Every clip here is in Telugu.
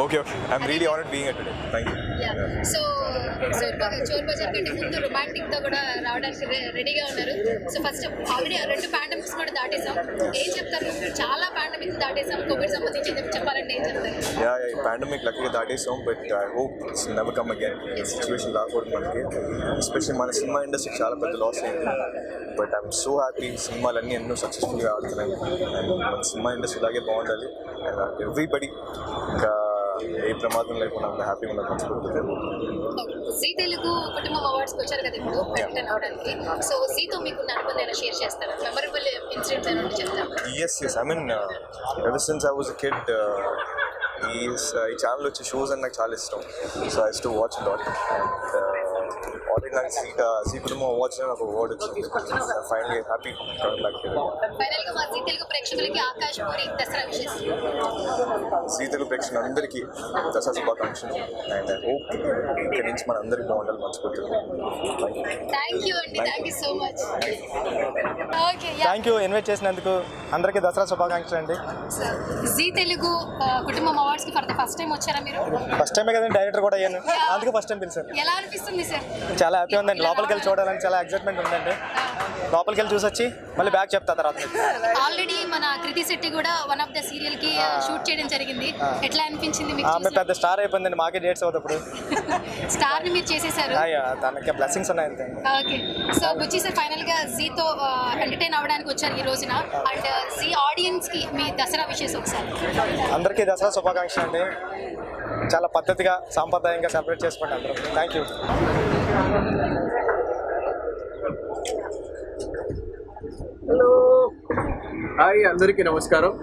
Okay. I'm really honored being here today. Thank you. Yeah. So చోర్ బజార్ కంటే ముందు రొమాంటిక్ తో కూడా రావడానికి రెడీగా ఉన్నారు. సో ఫస్ట్ ఆల్రెడీ 2 పాండమిక్స్ కూడా దాటేసాం. ఏం చెప్తారు? చాలా పాండమిక్స్ దాటేసాం. కోవిడ్ సంబంధించి చెప్పాలంటే ఏం చెప్తారు? Yeah, పాండమిక్ లక్కీగా దాటేసాం. But I hope it's never come again. ఈ సిచ్యువేషన్ రాకూడదు మనకి. ఎస్పెషల్లీ మన సినిమా ఇండస్ట్రీ చాలా పెద్ద లాస్ అయింది. But I'm so happy. సినిమాలన్నీ ఎన్నో సక్సెస్ఫుల్గా ఆడుతున్నాయి. అండ్ మన సినిమా ఇండస్ట్రీ ఇలాగే బాగుండాలి. అండ్ ఎవ్రీబడి ఇంకా ఏ ప్రమాదం లేకుండా హ్యాపీగా ఉన్నది. జీ తెలుగు కుటుంబం అవార్డ్స్కి వచ్చారు కదా ఇప్పుడు అటెండ్ అవడానికి. సో జీతో మీకు అనుభవం షేర్ చేస్తారు, మెమరబుల్ ఇన్సిడెంట్స్ అని చెప్తారు. Yes. I mean, ever since I was a kid, ఈ ఛానల్ వచ్చే షోస్ అని నాకు చాలా ఇష్టం. So I use to watch lot. Already నాకు జీ కుటుంబం అవార్డ్స్ నాకు అవార్డు వచ్చింది. Finally happy coming back here. ఫైనల్గా మా జీ తెలుగు ప్రేక్షకులకి ఆకాష్ పూరి దసరా విషెస్. జీ తెలుగు ప్రేక్షకులందరికీ దసరా శుభాకాంక్షలు. అండ్ ఐ హోప్ ఇక్కడి నుంచి మన అందరికీ బాగుండాలి మనస్ఫూర్తిగా. థ్యాంక్ యూ అండి, thank you so much. Okay, thank you invite చేసినందుకు. అందరికీ దసరా శుభాకాంక్షలు అండి. జీ తెలుగు కుటుంబం అవార్డ్స్కి ఫర్ ద ఫస్ట్ టైం వచ్చారా మీరు? ఫస్ట్ టైమే కదండి, డైరెక్టర్ కూడా అయ్యాను, అందుకే ఫస్ట్ టైం పిలిచారు. ఎలా అనిపిస్తుంది సార్? చాలా హ్యాపీ ఉందండి. లోపలికి వెళ్ళి చూడాలని చాలా ఎక్సైట్మెంట్ ఉందండి. లోపలికి వెళ్ళి చూసొచ్చి మళ్ళీ బ్యాక్ చెప్తా తర్వాత. ఆల్రెడీ మన కృతి శెట్టి కూడా వన్ ఆఫ్ ద సీరియల్ కి షూట్ చేయడం జరిగింది. ఎట్లా అనిపించింది మీకు? ఆమె పెద్ద స్టార్ అయిపోయిందండి, మాకే డేట్స్ అవుతుంది. స్టార్ ని మీరు చేసేసారు. దానికి బ్లెస్సింగ్స్ ఉన్నాయి అంతే. ఓకే, సో బుచ్చి సార్ ఫైనల్ గా జీతో ఎంటర్టైన్ అవ్వడానికి వచ్చారు ఈ రోజున. అండ్ జీ ఆడియన్స్ కి మీ దసరా విషెస్ ఒకసారి. అందరికీ దసరా శుభాకాంక్షలు అండి. చాలా పద్ధతిగా సాంప్రదాయంగా సెలబ్రేట్ చేసుకోండి అందరూ. Thank you. హలో, హాయ్, అందరికీ నమస్కారం.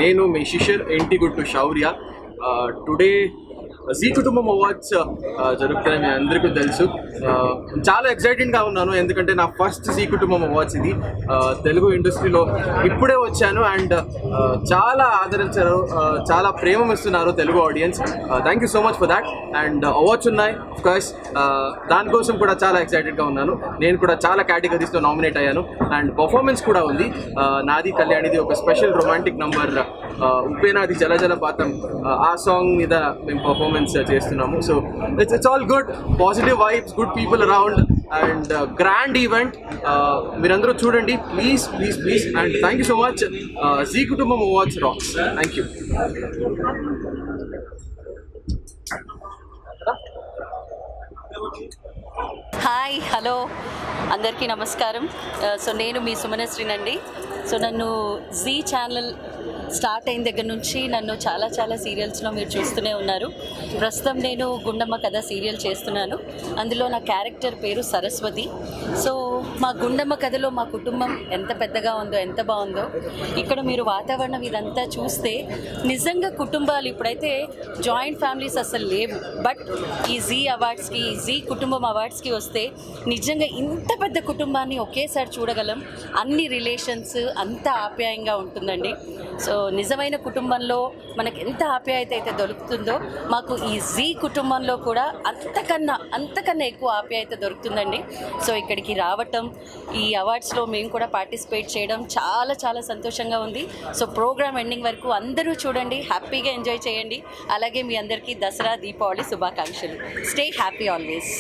నేను మీ శిష్యర్ ఎంటిగుట్టు శౌర్య. టుడే జీ కుటుంబం అవార్డ్స్ జరుగుతాయని మీ అందరికీ తెలుసు. చాలా ఎక్సైటెడ్గా ఉన్నాను, ఎందుకంటే నా ఫస్ట్ జీ కుటుంబం అవార్డ్స్ ఇది. తెలుగు ఇండస్ట్రీలో ఇప్పుడే వచ్చాను అండ్ చాలా ఆదరించారు, చాలా ప్రేమ ఇస్తున్నారు Telugu audience. Thank you so much for that. And awards ఉన్నాయి అఫ్కోర్స్, దానికోసం కూడా చాలా ఎక్సైటెడ్గా ఉన్నాను. నేను కూడా చాలా కేటగిరీస్లో నామినేట్ అయ్యాను అండ్ పర్ఫార్మెన్స్ కూడా ఉంది. నాది కళ్యాణిది ఒక స్పెషల్ రొమాంటిక్ నంబర్ ఉప్పేనాది జలజలపాతం, ఆ సాంగ్ మీద మేము పర్ఫార్మెన్స్ చేస్తున్నాము. So it's all good, positive vibes, good people around and grand event. మీరందరూ చూడండి please please please. And thank you so much. Zee Kutumbam awards racks. Thank you. Hi, hello, అందరికీ నమస్కారం. సో నేను మీ సుమనశ్రీనండి. సో నన్ను జీ ఛానల్ స్టార్ట్ అయిన దగ్గర నుంచి నన్ను చాలా చాలా సీరియల్స్లో మీరు చూస్తూనే ఉన్నారు. ప్రస్తుతం నేను గుండమ్మ కథ సీరియల్ చేస్తున్నాను. అందులో నా క్యారెక్టర్ పేరు సరస్వతి. సో మా గుండమ్మ కథలో మా కుటుంబం ఎంత పెద్దగా ఉందో, ఎంత బాగుందో. ఇక్కడ మీరు వాతావరణం ఇదంతా చూస్తే నిజంగా కుటుంబాలు ఇప్పుడైతే జాయింట్ ఫ్యామిలీస్ అసలు లేవు. బట్ ఈ జీ అవార్డ్స్కి, జీ కుటుంబం అవార్డ్స్కి వస్తే నిజంగా ఇంత పెద్ద కుటుంబాన్ని ఒకేసారి చూడగలం. అన్ని రిలేషన్స్ అంత ఆప్యాయంగా ఉంటుందండి. సో నిజమైన కుటుంబంలో మనకు ఎంత ఆప్యాయత అయితే దొరుకుతుందో, మాకు ఈ జీ కుటుంబంలో కూడా అంతకన్నా ఎక్కువ ఆప్యాయత దొరుకుతుందండి. సో ఇక్కడికి రావటం, ఈ అవార్డ్స్లో మేము కూడా పార్టిసిపేట్ చేయడం చాలా చాలా సంతోషంగా ఉంది. సో ప్రోగ్రామ్ ఎండింగ్ వరకు అందరూ చూడండి, హ్యాపీగా ఎంజాయ్ చేయండి. అలాగే మీ అందరికీ దసరా, దీపావళి శుభాకాంక్షలు. Stay happy always.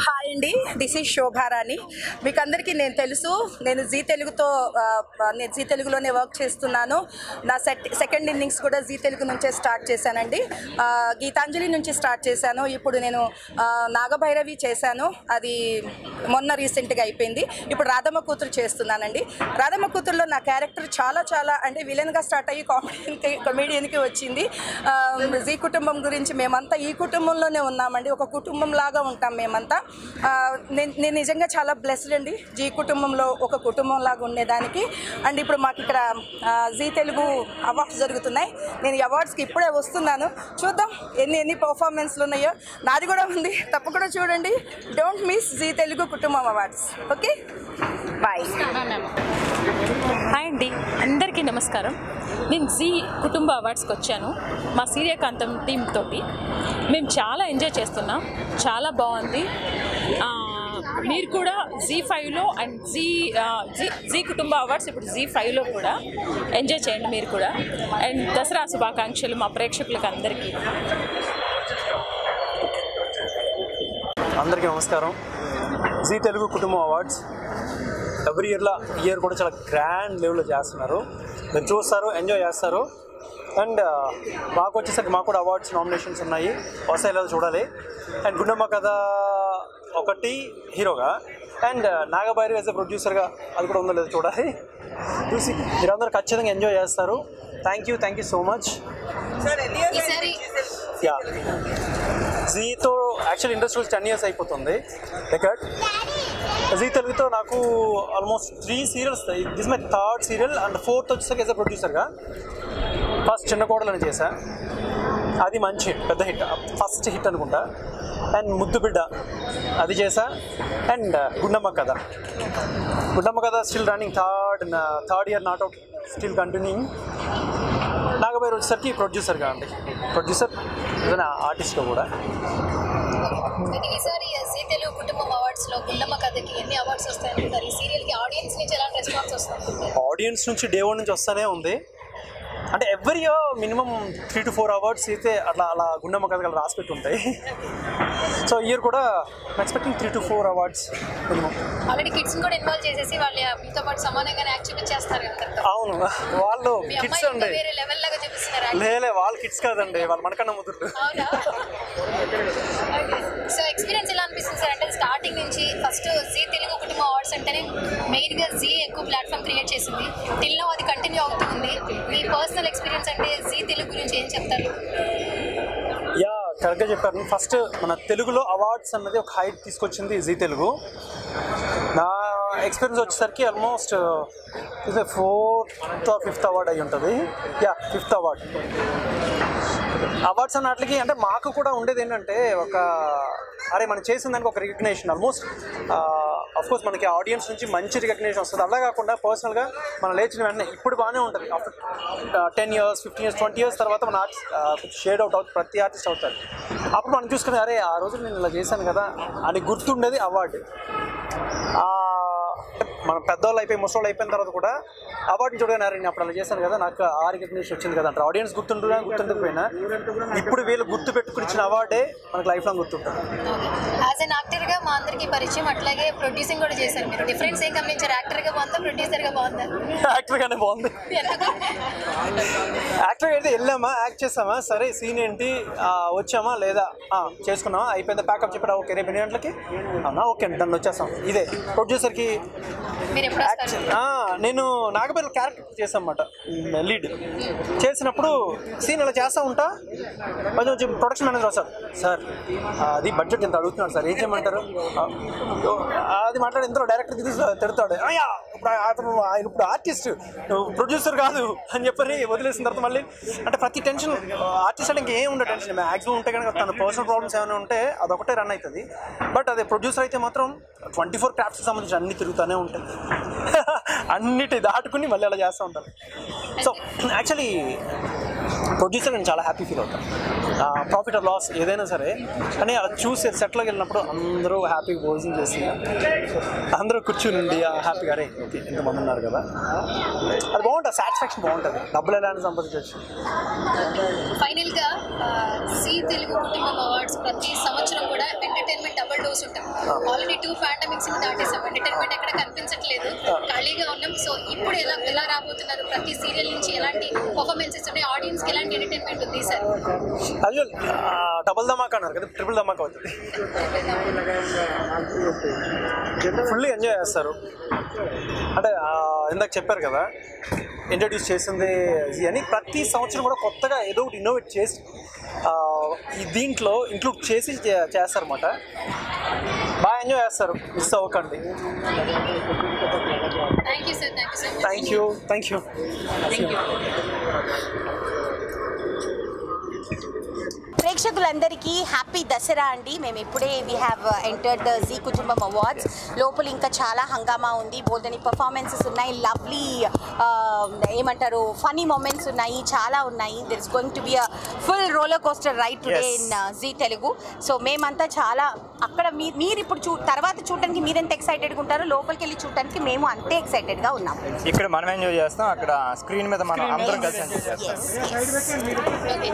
హాయ్ అండి, దిస్ ఈజ్ శోభారాణి. మీకు అందరికీ నేను తెలుసు, నేను జీ తెలుగులోనే వర్క్ చేస్తున్నాను. నా సెకండ్ ఇన్నింగ్స్ కూడా జీ తెలుగు నుంచే స్టార్ట్ చేశానండి. గీతాంజలి నుంచి స్టార్ట్ చేశాను. ఇప్పుడు నేను నాగభైరవి చేశాను, అది మొన్న రీసెంట్గా అయిపోయింది. ఇప్పుడు రాధమ్మ కూతురు చేస్తున్నానండి. రాధమ్మ కూతురులో నా క్యారెక్టర్ చాలా చాలా అంటే విలన్గా స్టార్ట్ అయ్యి కమెడియన్కి వచ్చింది. జీ కుటుంబం గురించి మేమంతా ఈ కుటుంబంలోనే ఉన్నామండి, ఒక కుటుంబం లాగా ఉంటాం మేమంతా. నేను నిజంగా చాలా బ్లెస్డ్ అండి జీ కుటుంబంలో ఒక కుటుంబం లాగా ఉండేదానికి. అండ్ ఇప్పుడు మాకు ఇక్కడ జీ తెలుగు అవార్డ్స్ జరుగుతున్నాయి. నేను ఈ అవార్డ్స్కి ఇప్పుడే వస్తున్నాను. చూద్దాం ఎన్ని పర్ఫార్మెన్స్లు ఉన్నాయో. నాది కూడా ఉంది, తప్పకుండా చూడండి. Don't miss G Telugu Kutumbam awards. Okay, bye. Hi అండి, అందరికీ నమస్కారం. నేను జీ కుటుంబ అవార్డ్స్కి వచ్చాను మా సూర్యకాంతం టీమ్ తోటి. మేము చాలా ఎంజాయ్ చేస్తున్నాం, చాలా బాగుంది. మీరు కూడా జీ5లో అండ్ జీ కుటుంబ అవార్డ్స్ ఇప్పుడు జీ5లో కూడా ఎంజాయ్ చేయండి మీరు కూడా. అండ్ దసరా శుభాకాంక్షలు మా ప్రేక్షకులకు అందరికీ. అందరికీ నమస్కారం. G Telugu Kutumbam awards every year కూడా చాలా గ్రాండ్ లెవెల్లో చేస్తున్నారు. మీరు చూస్తారు, ఎంజాయ్ చేస్తారు. అండ్ మాకు వచ్చేసరికి మాకు కూడా అవార్డ్స్ నామినేషన్స్ ఉన్నాయి, వస్తాయి లేదో చూడాలి. అండ్ గుండమ్మ కథ ఒకటి హీరోగా, అండ్ నాగభైరవి యాజ్ ఎ ప్రొడ్యూసర్గా అది కూడా ఉందో లేదో చూడాలి. చూసి మీరందరూ ఖచ్చితంగా ఎంజాయ్ చేస్తారు. Thank you so much. Yeah, జీతో యాక్చువల్ ఇండస్ట్రీస్ 10 years అయిపోతుంది రికార్డ్. జీ తెలుగుతో నాకు almost 3 serials, this my 3rd serial and 4th వచ్చేసరికి యాజ్ ఎ ప్రొడ్యూసర్గా. ఫస్ట్ చిన్న కోడలని చేశా, అది మంచి హిట్, పెద్ద హిట్, ఫస్ట్ హిట్ అనుకుంటా. అండ్ ముద్దు బిడ్డ అది చేశా. అండ్ గుండమ్మ కథ still running, third year not out, still continuing. Naga Bhairavi వచ్చేసరికి ప్రొడ్యూసర్గా అండి, ప్రొడ్యూసర్ ఏదైనా ఆర్టిస్ట్గా కూడా. ఈసారి జీ తెలుగు కుటుంబం అవార్డ్స్ లో గుండమ్మ కథకి ఎన్ని అవార్డ్స్ వస్తాయి? ఈ సీరియల్ కి ఆడియన్స్ నుంచి ఎలాంటి రెస్పాన్స్ వస్తుంది? ఆడియన్స్ నుంచి డే 1 నుంచి వస్తూనే ఉంది. అంటే every year minimum 3 to 4 awards అయితే అలా గుండమ్మ కథలు రాసి పెట్టి ఉంటాయి. సో ఇయర్ కూడా expecting 3 to 4 awards minimum. Already kids కూడా ఇన్వాల్వ్ చేసేసి వాళ్ళు మీతో పాటు సమానంగానే యాక్ట్ చూపించేస్తారు కదా. అవును, వాళ్ళు కిడ్స్ అండి, వేరే లెవెల్ లాగా చూపిస్తున్నారు. లేలే, వాళ్ళు కిడ్స్ కాదండి, వాళ్ళు మనకన్నా ముద్దులు. సో ఎక్స్పీరియన్స్ ఎలా అనిపిస్తుంది సార్? అంటే స్టార్టింగ్ నుంచి first G Telugu Kutumbam awards అంటేనే మెయిన్గా జీ ఎక్కువ ప్లాట్ఫామ్ క్రియేట్ చేసింది, టిల్ నౌ అది కంటిన్యూ అవుతుంది. మీ పర్సనల్ ఎక్స్పీరియన్స్ అంటే జీ తెలుగు గురించి ఏం చెప్తారు? యా, కరెక్ట్గా చెప్పారు. ఫస్ట్ మన తెలుగులో అవార్డ్స్ అన్నది ఒక హైట్ తీసుకొచ్చింది జీ తెలుగు. నా ఎక్స్పీరియన్స్ వచ్చేసరికి almost 4th or 5th award అయ్యి ఉంటుంది. Yeah, 5th award. అవార్డ్స్ అన్నట్లకి అంటే మాకు కూడా ఉండేది ఏంటంటే అరే మనం చేసిన దానికి ఒక రికగ్నేషన్. ఆల్మోస్ట్ అఫ్కోర్స్ మనకి ఆడియన్స్ నుంచి మంచి రికగ్నేషన్ వస్తుంది. అలా కాకుండా పర్సనల్గా మనం లేచిన వెంటనే ఇప్పుడు బాగానే ఉంటుంది. ఆఫ్టర్ 10 years, 15 years, 20 years తర్వాత మన షేడ్ అవుట్ అవుతుంది, ప్రతి ఆర్టిస్ట్ అవుతారు. అప్పుడు మనం చూసుకుని అరే ఆ రోజు నేను ఇలా చేశాను కదా అని గుర్తుండేది అవార్డు. మనం పెద్దవాళ్ళు అయిపోయి ముసలోళ్ళు అయిపోయిన తర్వాత కూడా అవార్డుని చూడగానే నేను అప్పుడు అలా చేశాను కదా, నాకు ఆ రికగ్నేషన్ వచ్చింది కదా అంటారు. ఆడియన్స్ గుర్తుండకపోయినా ఇప్పుడు వీళ్ళు గుర్తు పెట్టుకుని ఇచ్చిన అవార్డే మనకు లైఫ్ లాంగ్ గుర్తుంటుంది. యాజ్ ఎన్ యాక్టర్గా మా అందరికీ పరిచయం, అట్లాగే ప్రొడ్యూసింగ్ కూడా చేశారు మీరు. డిఫరెన్స్ ఏం గమనించారు? యాక్టర్గా బాగుందా, ప్రొడ్యూసర్గా బాగుందా? యాక్టర్గానే బాగుంది. యాక్టర్గా అయితే వెళ్ళామా, యాక్ట్ చేసామా, సరే సీన్ ఏంటి, వచ్చామా లేదా, చేసుకున్నామా, అయిపోయిందా, ప్యాకప్ చెప్పారా, ఓకే రేపు 8 గంటలకి అవునా, ఓకే అండి దాన్ని వచ్చేస్తాం. ఇదే ప్రొడ్యూసర్కి నేను నాగభైరవి క్యారెక్టర్ చేశాను అన్నమాట, లీడ్ చేసినప్పుడు సీన్ ఇలా చేస్తూ ఉంటా. కొంచెం ప్రొడక్షన్ మేనేజర్ వస్తారు, సార్ అది బడ్జెట్ ఎంత అడుగుతున్నాడు సార్, ఏం చేయమంటారు, అది మాట్లాడి ఇంతలో డైరెక్టర్ తిడతాడు, అయ్యా అతను ఆయన ఇప్పుడు ఆర్టిస్ట్ ప్రొడ్యూసర్ కాదు అని చెప్పని వదిలేసిన తర్వాత మళ్ళీ అంటే ప్రతి టెన్షన్ ఆర్టిస్ట్ అంటే ఇంకేం ఉండదు టెన్షన్. మ్యాక్సిమం ఉంటే కనుక తన పర్సనల్ ప్రాబ్లమ్స్ ఏమైనా ఉంటే అదొకటే రన్ అవుతుంది. బట్ అదే ప్రొడ్యూసర్ అయితే మాత్రం 24 క్రాఫ్ట్స్కి సంబంధించి అన్ని తిరుగుతూనే ఉంటాయి, అన్నిటి దాటుకుని మళ్ళీ అలా చేస్తూ ఉంటారు. సో యాక్చువల్లీ ప్రొడ్యూసర్ నేను చాలా హ్యాపీ ఫీల్ అవుతాను. ప్రాఫిట్ ఆర్ లాస్ ఏదైనా సరే కానీ అలా చూసి సెట్లోకి వెళ్ళినప్పుడు అందరూ హ్యాపీగా భోజనం చేసి అందరూ కూర్చుని ఉండి హ్యాపీగా అరే ఓకే ఇంతమంది ఉన్నారు కదా, అది బాగుంటుంది, సాటిస్ఫాక్షన్ బాగుంటుంది, డబ్బులు ఎలా సంపాదించవచ్చు. ఫైనల్గా జీ తెలుగు కుటుంబం అవార్డ్స్ ప్రతి సంవత్సరం కూడా ఎంటర్టైన్మెంట్ డబుల్ డోస్ ఉంటాం. ఆల్రెడీ 2 పాండమిక్స్ దాటేసాం, ఎంటర్టైన్మెంట్ ఎక్కడ కనిపించట్లేదు, ఖాళీగా ఉన్నాం. సో ఇప్పుడు ఎలా రాబోతున్నారు? ప్రతి సీరియల్ నుంచి ఎలాంటి పర్ఫార్మెన్సెస్ ఉన్నాయి, ఆడియన్స్కి ఎలాంటి ఎంటర్టైన్మెంట్ ఉంది సార్? అయ్యో డబుల్ ధమాకా అన్నారు కదా, ట్రిపుల్ ధమాకా అవుతుంది. ఫుల్లీ ఎంజాయ్ చేస్తారు. అంటే ఇందాక చెప్పారు కదా ఇంట్రడ్యూస్ చేసింది అని, ప్రతి సంవత్సరం కూడా కొత్తగా ఏదో ఒకటి ఇన్నోవేట్ చేసి దీంట్లో ఇంక్లూడ్ చేసి చేస్తారన్నమాట. బాగా ఎంజాయ్ చేస్తారు, మిస్ అవ్వకండి. Thank you. ప్రేక్షకులందరికీ హ్యాపీ దసరా అండి. మేము ఇప్పుడే we have entered the Zee Kutumbam awards. లోపల ఇంకా చాలా హంగామా ఉంది, బోల్డని పర్ఫార్మెన్సెస్ ఉన్నాయి, లవ్లీ ఏమంటారు ఫనీ మూమెంట్స్ ఉన్నాయి, చాలా ఉన్నాయి. There is going to be a full roller coaster ride today in Zee Telugu. So మేమంతా చాలా అక్కడ మీరు ఇప్పుడు తర్వాత చూడడానికి మీరెంత ఎక్సైటెడ్గా ఉంటారో లోపలికి వెళ్ళి చూడడానికి మేము అంతే ఎక్సైటెడ్గా ఉన్నాం. ఇక్కడ మనం ఎంజాయ్ చేస్తాం, అక్కడ స్క్రీన్ మీద మనం అందరం కలిసి ఎంజాయ్ చేస్తాం.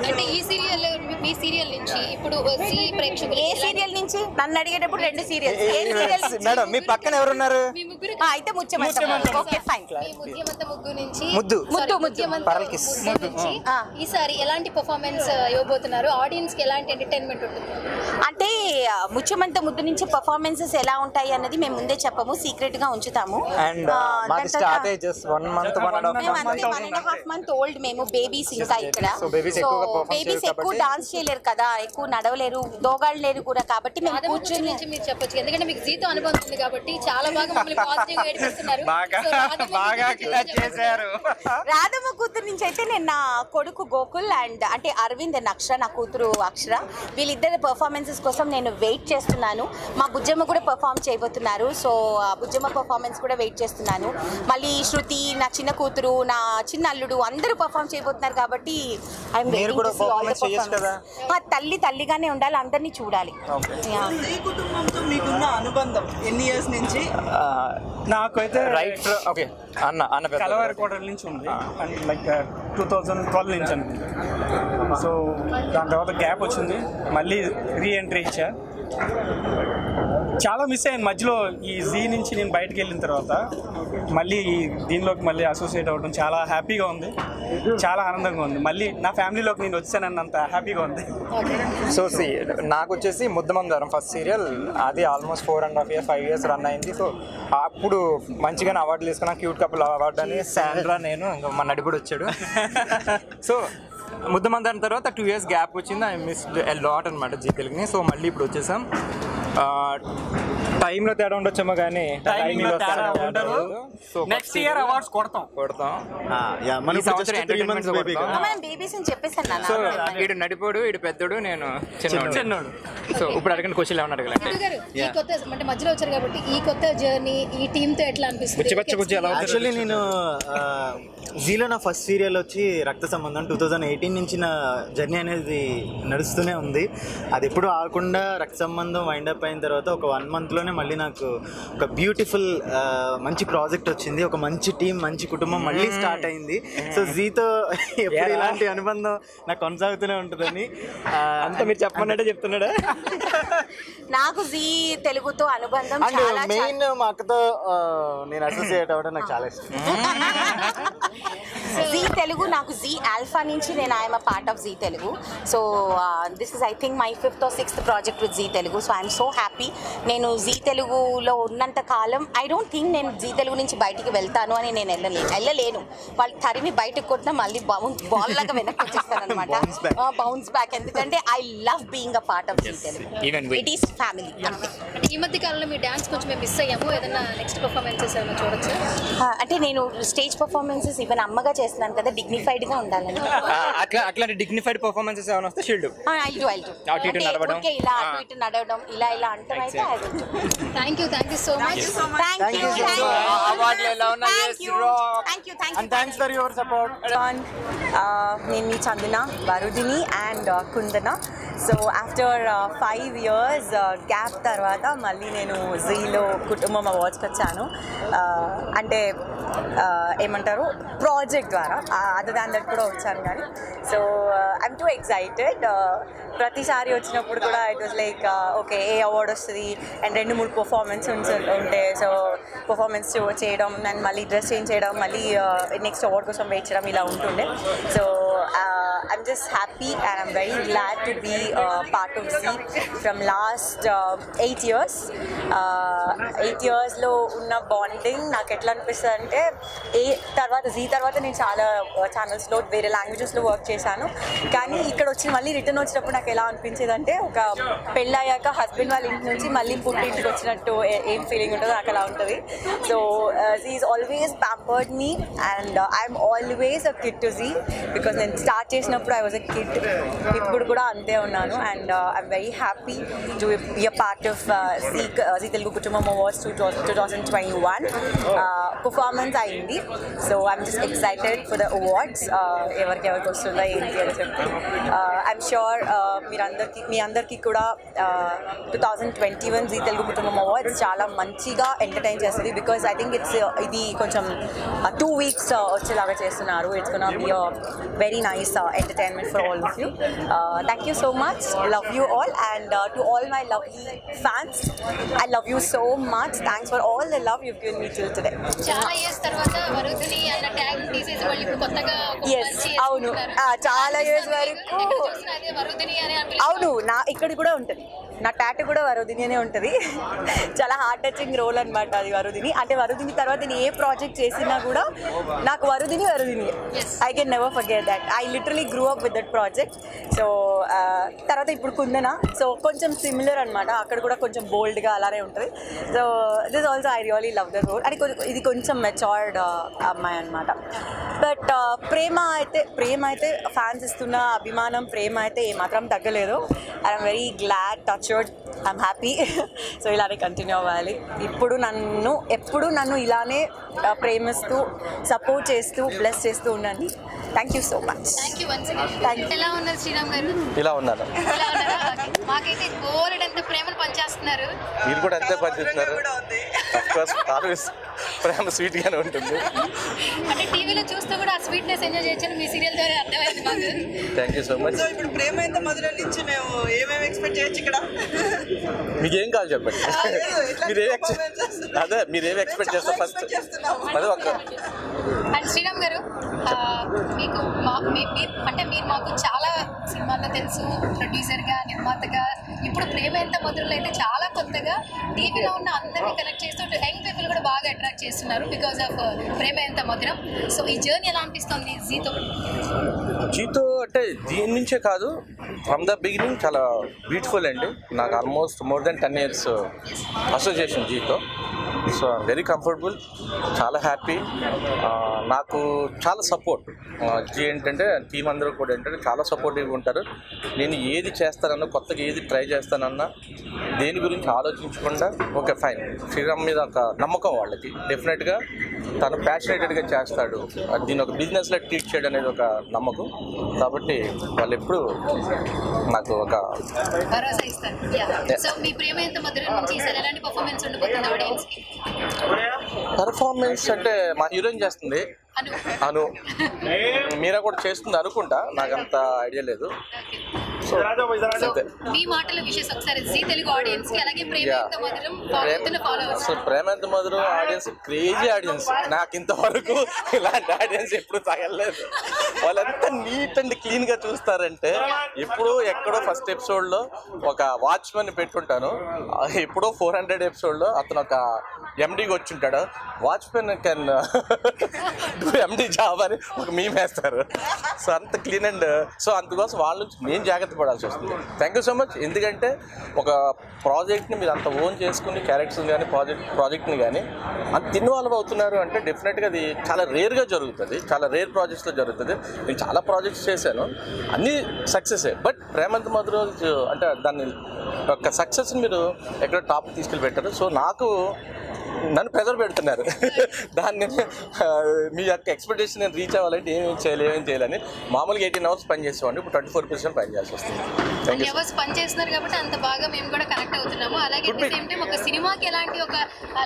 అంటే ఈ సీరియల్ మీ సీరియల్ నుంచి ఇప్పుడు జీ ప్రేక్షకులు ఏ సీరియల్ నుంచి నన్ను అడిగేటప్పుడు 2 సీరియల్స్. మేడం మీ పక్కన ఎవరున్నారు? అయితే ముత్యమంత. Okay fine. ముత్యమంత ముగ్గు నుంచి ముద్దు నుంచి ఈసారి ఎలాంటి పర్ఫార్మెన్స్ ఇవ్వబోతున్నారు? ఆడియన్స్ కి ఎలాంటి ఎంటర్టైన్మెంట్ ఉంటుంది? అంటే ముత్యమంత ముద్దు నుంచి పర్ఫార్మెన్సెస్ ఎలా ఉంటాయి అన్నది మేము ముందే చెప్పము, సీక్రెట్ గా ఉంచుతాము. అండ్ మాది స్టార్ట్ అయ్యి జస్ట్ 1 month 1.5 month ఓల్డ్ మేము బేబీస్ ఇంకా ఇక్కడ. సో బేబీస్ ఎక్కువ డాన్స్ చేయలేరు కదా, ఎక్కువ నడవలేరు, దోగాళ్ళు లేరు కూడా, కాబట్టి మేము కూర్చొని మీరు చెప్పొచ్చు. ఎందుకంటే మీకు జీతో అనుభవం ఉంది కాబట్టి చాలా బాగా మమ్మల్ని పాజిటివ్ గా ఏడిపిస్తున్నారు. రాధమ్మ కూతురు నుంచి అయితే నేను నా కొడుకు గోకుల్ అండ్ అంటే అరవింద్ అండ్ అక్షర, నా కూతురు అక్షర, వీళ్ళిద్దరి పర్ఫార్మెన్సెస్ కోసం నేను వెయిట్ చేస్తున్నాను. మా బుజ్జమ్మ కూడా పర్ఫామ్ చేయబోతున్నారు, సో బుజ్జమ్మ పర్ఫార్మెన్స్ కూడా వెయిట్ చేస్తున్నాను. మళ్ళీ శృతి, నా చిన్న కూతురు, నా చిన్న అల్లుడు అందరూ పర్ఫామ్ చేయబోతున్నారు కాబట్టి తల్లి తల్లిగానే ఉండాలి, అందరినీ చూడాలి. ఈ కుటుంబంతో మీకున్న అనుబంధం ఎన్ని ఇయర్స్ నుంచి? నాకైతే రైట్ ఓకే అన్న కలవారి కోటల నుంచి ఉంది, అండ్ లైక్ 2012 నుంచి అనుకుంటా. సో దాని తర్వాత గ్యాప్ వచ్చింది, మళ్ళీ రీఎంట్రీ ఇచ్చా. చాలా మిస్ అయ్యాను మధ్యలో. ఈ జీ నుంచి నేను బయటకు వెళ్ళిన తర్వాత మళ్ళీ దీనిలోకి మళ్ళీ అసోసియేట్ అవ్వడం చాలా హ్యాపీగా ఉంది, చాలా ఆనందంగా ఉంది. మళ్ళీ నా ఫ్యామిలీలోకి నేను వచ్చానన్నంత హ్యాపీగా ఉంది. సో నాకు వచ్చేసి ముద్దమందారం ఫస్ట్ సీరియల్, అది ఆల్మోస్ట్ 4.5 years 5 years రన్ అయింది. సో అప్పుడు మంచిగానే అవార్డులు తీసుకున్నా, క్యూట్ కపుల్ అవార్డు అని శాండ్రా నేను ఇంకా మా నడిపుడు వచ్చాడు. సో ముద్దమందారం తర్వాత 2 years గ్యాప్ వచ్చింది. ఐ మిస్డ్ ఎ లాట్ అనమాట జీ తెలుగుని. సో మళ్ళీ ఇప్పుడు వచ్చేసాం. టైంలో తేడా ఉండొచ్చేమో కానీ నెక్స్ట్ ఇయర్ అవార్డ్స్ కొడతాం. సో వీడు నడిపోడు, వీడు పెద్దోడు, నేను చిన్నోడు. సో ఇప్పుడు అడగండి క్వశ్చన్ ఏమన్నా అడగలంటే ఈ కొత్త అంటే మధ్యలో వచ్చారు కాబట్టి ఈ కొత్త జర్నీ ఈ టీమ్ తో ఎట్లా అనిపిస్తుంది? యాక్చువల్లీ నేను జీలో నా ఫస్ట్ సీరియల్ వచ్చి రక్త సంబంధం 2018 నుంచి నా జర్నీ అనేది నడుస్తూనే ఉంది. అది ఎప్పుడు ఆగకుండా రక్త సంబంధం వైండప్ అయిన తర్వాత ఒక 1 monthలోనే మళ్ళీ నాకు ఒక బ్యూటిఫుల్ మంచి ప్రాజెక్ట్ వచ్చింది, ఒక మంచి టీం, మంచి కుటుంబం మళ్ళీ స్టార్ట్ అయింది. సో జీతో ఎప్పుడు ఇలాంటి అనుబంధం నాకు కొనసాగుతూనే ఉంటుందని అంతా మీరు చెప్పమన్నట్టే చెప్తున్నాడా? నాకు జీ తెలుగుతో అనుబంధం చాలా, మెయిన్ మా అక్కతో నేను అసోసియేట్ అవ్వడం నాకు చాలా ఇష్టం. జీ తెలుగు నాకు జీ ఆల్ఫా నుంచి నేను I'm a part of Zee Telugu. So this is I think my 5th or 6th project with Zee Telugu. So I'm so happy. నేను జీ తెలుగులో ఉన్నంత కాలం ఐ డోంట్ థింక్ నేను జీ తెలుగు నుంచి బయటికి వెళ్తాను అని నేను వెళ్ళలేను. వాళ్ళు తరిమి బయటకు కొట్టినా మళ్ళీ బాల్ లాగా వెనక్కి వచ్చేస్తాను అనమాట, బౌన్స్ బ్యాక్. ఎందుకంటే I love being a part of Zee Telugu. It is family. అంటే ఈ మధ్య కాలంలో మీ డాన్స్ కొంచెం మేము మిస్ అయ్యాము, ఏదైనా నెక్స్ట్ పర్ఫార్మెన్సెస్ ఏమైనా చూడొచ్చు? అంటే నేను స్టేజ్ పర్ఫార్మెన్సెస్ ఈవెన్ అమ్మగా చేస్తున్నాను కదా, డిగ్నిఫైడ్ గా ఉండాలని. అట్లాంటి డిగ్నిఫైడ్ పర్ఫార్మెన్సెస్ ఏమైనా వస్తే షీల్డ్ అటు ఇటు నడవడం ఇలా అంటాం. అయితే థ్యాంక్ యూ సో మచ్. నేను మీ Chandana, Varudhini and Kundana. So after 5 years gap తర్వాత మళ్ళీ నేను జీలో కుటుంబం అవార్డ్స్కి వచ్చాను. అంటే ఏమంటారు ప్రాజెక్ట్ ద్వారా, అదర్ దాన్ దట్ కూడా వచ్చాను కానీ. So I'm two excited. ప్రతిసారి వచ్చినప్పుడు కూడా it was like okay A award వస్తుంది అండ్ 2-3 పర్ఫార్మెన్స్ ఉంటే, సో పర్ఫార్మెన్స్ చేయడం అండ్ మళ్ళీ డ్రెస్ చేంజ్ చేయడం, మళ్ళీ నెక్స్ట్ అవార్డ్ కోసం వెయిట్ చేయడం ఇలా ఉంటుండే. So I'm just happy and I'm very glad to be part of Z from last 8 years. 8 yearsలో ఉన్న బాండింగ్ నాకు ఎట్లా అనిపిస్తుంది అంటే, జీ తర్వాత నేను చాలా ఛానల్స్లో వేరే లాంగ్వేజెస్లో వర్క్ చేశాను. కానీ ఇక్కడ వచ్చి మళ్ళీ రిటర్న్ వచ్చినప్పుడు నాకు ఎలా అనిపించేది అంటే, ఒక పెళ్ళయ్యాక హస్బెండ్ వాళ్ళ ఇంటి నుంచి మళ్ళీ పుట్టింటికి వచ్చినట్టు ఏం ఫీలింగ్ ఉంటుందో నాకు అలా ఉంటుంది. So Zee is always pampered me and I'm always a kid to Zee. Because నేను స్టార్ట్ చేసినప్పుడు ఐ వాజ్ ఎ కిడ్, ఇప్పుడు కూడా అంతే ఉన్నాను. And I'm very happy to be a part of Zee Telugu Kutumbam awards 2021. Performance అయింది. So I'm just excited for the awards, ఎవరికి వస్తుందో ఏంటి అని చెప్పి. ఐఎమ్ ష్యూర్ మీ అందరికీ కూడా 2021 జీ తెలుగు కుటుంబం అవార్డ్స్ చాలా మంచిగా ఎంటర్టైన్ చేస్తుంది. బికాజ్ ఐ థింక్ ఇది కొంచెం 2 weeks వచ్చేలాగా చేస్తున్నారు. It's gonna be a very nice entertainment for all of you. Thank you so much. Love you all, and to all my lovely fans, I love you so much. Thanks for all the love you've given me till today. చాలా ఇయర్స్ తర్వాత వరుదిని అన్న ట్యాగ్ తీసేసి వాళ్ళు ఇప్పుడు కొత్తగా అవును, చాలా ఇయర్స్ వరకు అవును. ఇక్కడ కూడా ఉంటుంది, నా టాటూ కూడా వరుదిని అనే ఉంటుంది. చాలా హార్ట్ టచింగ్ రోల్ అనమాట అది వరుదిని. అంటే వరుదిని తర్వాత నేను ఏ ప్రాజెక్ట్ చేసినా కూడా నాకు Varudhini I can never forget that. I literally grew up with that project. So తర్వాత ఇప్పుడు కుందన, సో కొంచెం సిమిలర్ అనమాట. అక్కడ కూడా కొంచెం బోల్డ్గా అలానే ఉంటుంది. So this also I really love the role. అది ఇది కొంచెం మెచ్యూర్డ్ అమ్మాయి అనమాట. బట్ ప్రేమ అయితే ఫ్యాన్స్ ఇస్తున్న అభిమానం, ప్రేమ అయితే ఏమాత్రం తగ్గలేదు. I'm very glad, touched, I'm happy. So ఇలానే కంటిన్యూ అవ్వాలి. ఎప్పుడు నన్ను ఇలానే ప్రేమిస్తూ, సపోర్ట్ చేస్తూ, బ్లెస్ చేస్తూ ఉండండి. Thank you so much. ఎలా ఉన్నారు శ్రీరామ్ గారు? ఇలా ఉన్నారు. మాకైతే బోలెడంత ప్రేమను పంచేస్తున్నారు. మీరు కూడా అంతే పంచుతున్నారు. ప్రేమ స్వీట్ గానే ఉంటుంది. అంటే టీవీలో చూస్తూ కూడా ఆ స్వీట్నెస్ ఎంజాయ్ చేయొచ్చు మీ సీరియల్ ద్వారా అర్థమైంది మాకు. Thank you so much. ఇప్పుడు ప్రేమ ఎంత మధురం నుంచి మేము ఏమేమి ఎక్స్పెక్ట్ చేయొచ్చు ఇక్కడ? మీకేం కావాలి చెప్పండి. మీరేం ఎక్స్పెక్ట్ చేస్తారు ఫస్ట్? అదే ఒక అండ్ శ్రీరామ్ గారు, మీకు అంటే మీరు మాకు చాలా సినిమాల్లో తెలుసు, ప్రొడ్యూసర్గా, నిర్మాతగా. ఇప్పుడు ప్రేమ ఎంత మధురలో అయితే చాలా కొత్తగా టీవీలో ఉన్న అందరినీ కనెక్ట్ చేస్తూ యంగ్ పీపుల్ కూడా బాగా అట్రాక్ట్ చేస్తున్నారు బికాస్ ఆఫ్ ప్రేమ ఎంత మధురం. సో ఈ జర్నీ ఎలా అనిపిస్తుంది జీతో అంటే దీని నుంచే కాదు, ఫ్రమ్ ద బిగినింగ్ చాలా బ్యూటిఫుల్ అండి. నాకు almost more than 10 years association జీతో. సో ఐఎమ్ వెరీ కంఫర్టబుల్, చాలా హ్యాపీ. నాకు చాలా సపోర్ట్ జీ ఏంటంటే టీం అందరూ కూడా ఏంటంటే చాలా సపోర్టివ్గా ఉంటారు. నేను ఏది చేస్తానన్నా, కొత్తగా ఏది ట్రై చేస్తానన్నా దేని గురించి ఆలోచించకుండా ఓకే ఫైన్, శ్రీరామ్ మీద ఒక నమ్మకం వాళ్ళకి. డెఫినెట్గా తను ప్యాషనేటెడ్గా చేస్తాడు, దీని ఒక బిజినెస్లో ట్రీట్ చేయడం అనేది ఒక నమ్మకం. కాబట్టి వాళ్ళు ఎప్పుడు నాకు ఒక భరోసా ఇస్తారు. సో మీ ప్రేమ ఎంత మధురం నుంచి ఎలాంటి పర్ఫార్మెన్స్ ఉండబోతుంది ఆడియన్స్కి? పర్ఫార్మెన్స్ అంటే మా హీరోయిన్ చేస్తుంది, అను. మీరా కూడా చేస్తుంది అనుకుంటా, నాకు అంత ఐడియా లేదు. మీ మాటల విషయం ఒకసారి జీ తెలుగు ఆడియన్స్ కి, అలాగే ప్రేమ ఎంత మధురం ఫాలోవర్స్. అసలు ప్రేమ ఎంత మధురం ఆడియన్స్ క్రేజీ ఆడియన్స్. నాకు ఇంతవరకు ఇలాంటి ఆడియన్స్ ఎప్పుడు తగలలేదు. వాళ్ళంతా నీట్ అండ్ క్లీన్ గా చూస్తారంటే, ఎప్పుడో ఎక్కడో ఫస్ట్ ఎపిసోడ్ లో ఒక వాచ్మెన్ పెట్టుంటాను, ఎప్పుడో 400 episode లో అతను ఒక ఎండీకి వచ్చి ఉంటాడు. Watchman can do MD job అని ఒక మీమ్ వేస్తారు. సో అంత క్లీన్ అండ్ సో అందుకోసం వాళ్ళ నుంచి నేను జాగ్రత్త పడాల్సి వస్తుంది. Thank you so much. ఎందుకంటే ఒక ప్రాజెక్ట్ని మీరు అంత ఓన్ చేసుకుని క్యారెక్టర్స్ కానీ ప్రాజెక్ట్ని కానీ అంత ఇన్వాల్వ్ అవుతున్నారు అంటే డెఫినెట్గా అది చాలా రేర్గా జరుగుతుంది, చాలా రేర్ ప్రాజెక్ట్స్లో జరుగుతుంది. నేను చాలా ప్రాజెక్ట్స్ చేశాను, అన్నీ సక్సెసే. బట్ ప్రేమంత మధురం అంటే దాన్ని ఒక సక్సెస్ని మీరు ఎక్కడ టాప్ తీసుకెళ్ళి పెట్టారు. సో నన్ను ప్రెజర్ పెడుతున్నారు. దాన్ని మీ యొక్క ఎక్స్పెక్టేషన్ నేను రీచ్ అవ్వాలంటే ఏమేమి చేయాలని. మామూలుగా 18 hours పని చేసేవాడిని, ఇప్పుడు 24% పని చేయాల్సి వస్తుంది. అవర్స్ పని చేస్తున్నారు కాబట్టి అంత బాగా మేము కూడా కనెక్ట్ అవుతున్నాము. అలాగే సేమ్ టైం ఒక సినిమాకి ఎలాంటి ఒక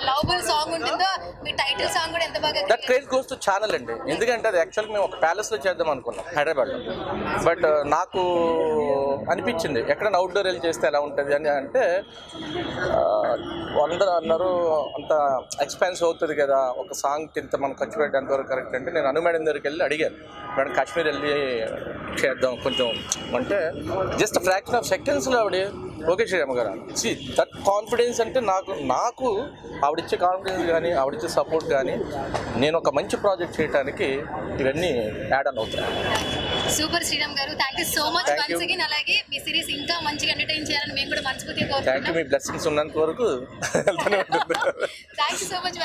లవబుల్ సాంగ్ ఉంటుందో, మీ టైటిల్ సాంగ్ కూడా ఎంత బాగా. That craze goes to channel అండి. ఎందుకంటే అది యాక్చువల్గా మేము ఒక ప్యాలెస్లో చేద్దాం అనుకున్నాం హైదరాబాద్లో. బట్ నాకు అనిపించింది ఎక్కడైనా అవుట్డోర్ వెళ్ళి చేస్తే ఎలా ఉంటుంది అని. అంటే అందరూ అన్నారు అంత ఎక్స్పెన్సివ్ అవుతుంది కదా, ఒక సాంగ్కి ఇంత మనం ఖర్చు పెట్టేంత వరకు కరెక్ట్ అంటే నేను అను మేడం దగ్గరికి వెళ్ళి అడిగాను, మేడం కాశ్మీర్ వెళ్ళి చేద్దాం కొంచెం అంటే జస్ట్ ఫ్రాక్షన్ ఆఫ్ సెకండ్స్లో ఆవిడ ఓకే శ్రీరామ్ గారు. దట్ కాన్ఫిడెన్స్ అంటే నాకు ఆవిడిచ్చే కాన్ఫిడెన్స్ కానీ ఆవిడిచ్చే సపోర్ట్ కానీ నేను ఒక మంచి ప్రాజెక్ట్ చేయడానికి ఇవన్నీ యాడ్ ఆన్ అవుతాయి. సూపర్ శ్రీరామ్ గారు, thank you so much once again. అలాగే మీ సిరీస్ ఇంకా మంచిగా ఎంటర్టైన్ చేయాలని మేము కూడా మనస్ఫూర్తిగా కోరుకుంటున్నాం. మీ బ్లెస్సింగ్స్ ఉన్నంత వరకు thank you so much.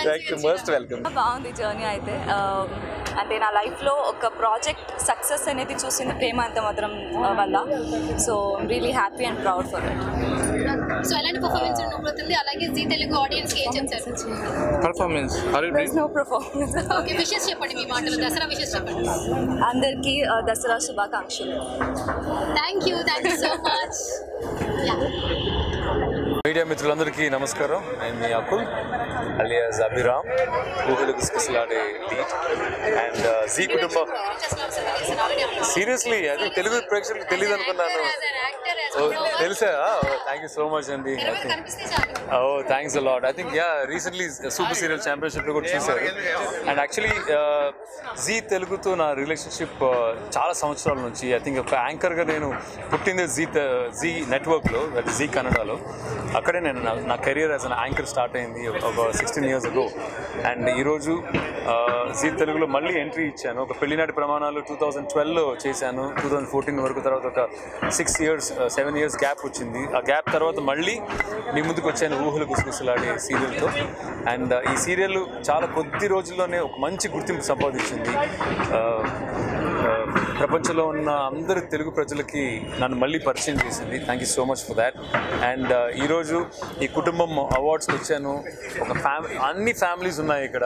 Most welcome. బాగుంది జర్నీ అయితే. అంటే నా లైఫ్లో ఒక ప్రాజెక్ట్ సక్సెస్ అనేది చూసింది ప్రేమ అంత మాత్రం వల్ల. So really happy and proud for it. So ఎలాంటి పర్ఫార్మెన్స్ ఉండబోతుంది, అలాగే జీ తెలుగు ఆడియన్స్ కి ఏం చెప్తారు? Performance no performance. Okay, wishes చెప్పండి మీ మాటలు, దసరా విషెస్ చెప్పండి. అందరికీ దసరా శుభాకాంక్షలు. Thank you so much. Media మిత్రులందరికీ నమస్కారం. నేను మీ Akul alias Abhiram, Oohalu Gusagusalade lead and Zee Kutumbam. Seriously అది తెలుగు ప్రేక్షకులకు తెలియదు అనుకున్నాను. తెలుసా? థ్యాంక్ యూ సో మచ్ అండి. Thanks a lot. I think recently super serial ఛాంపియన్షిప్లో కూడా చూశారు. అండ్ యాక్చువల్లీ జీ తెలుగుతో నా రిలేషన్షిప్ చాలా సంవత్సరాల నుంచి. ఐ థింక్ ఒక యాంకర్గా నేను పుట్టింది జీ నెట్వర్క్లో, జీ కన్నడలో. అక్కడే నేను నా career as an anchor start అయింది ఒక 16 years ago. అండ్ ఈరోజు జీ తెలుగులో మళ్ళీ ఎంట్రీ ఇచ్చాను. ఒక పెళ్లినాటి ప్రమాణాలు 2012లో చేశాను. 2014 వరకు, తర్వాత ఒక 7 years గ్యాప్ వచ్చింది. ఆ గ్యాప్ తర్వాత మళ్ళీ మీ ముందుకు వచ్చాను ఊహలు గుసగుసలాడే సీరియల్తో. అండ్ ఈ సీరియల్ చాలా కొద్ది రోజుల్లోనే ఒక మంచి గుర్తింపు సంపాదించింది. ప్రపంచంలో ఉన్న అందరు తెలుగు ప్రజలకి నన్ను మళ్ళీ పరిచయం చేసింది. Thank you so much for that. And ఈరోజు ఈ కుటుంబం అవార్డ్స్కి వచ్చాను. ఒక అన్ని ఫ్యామిలీస్ ఉన్నాయి ఇక్కడ,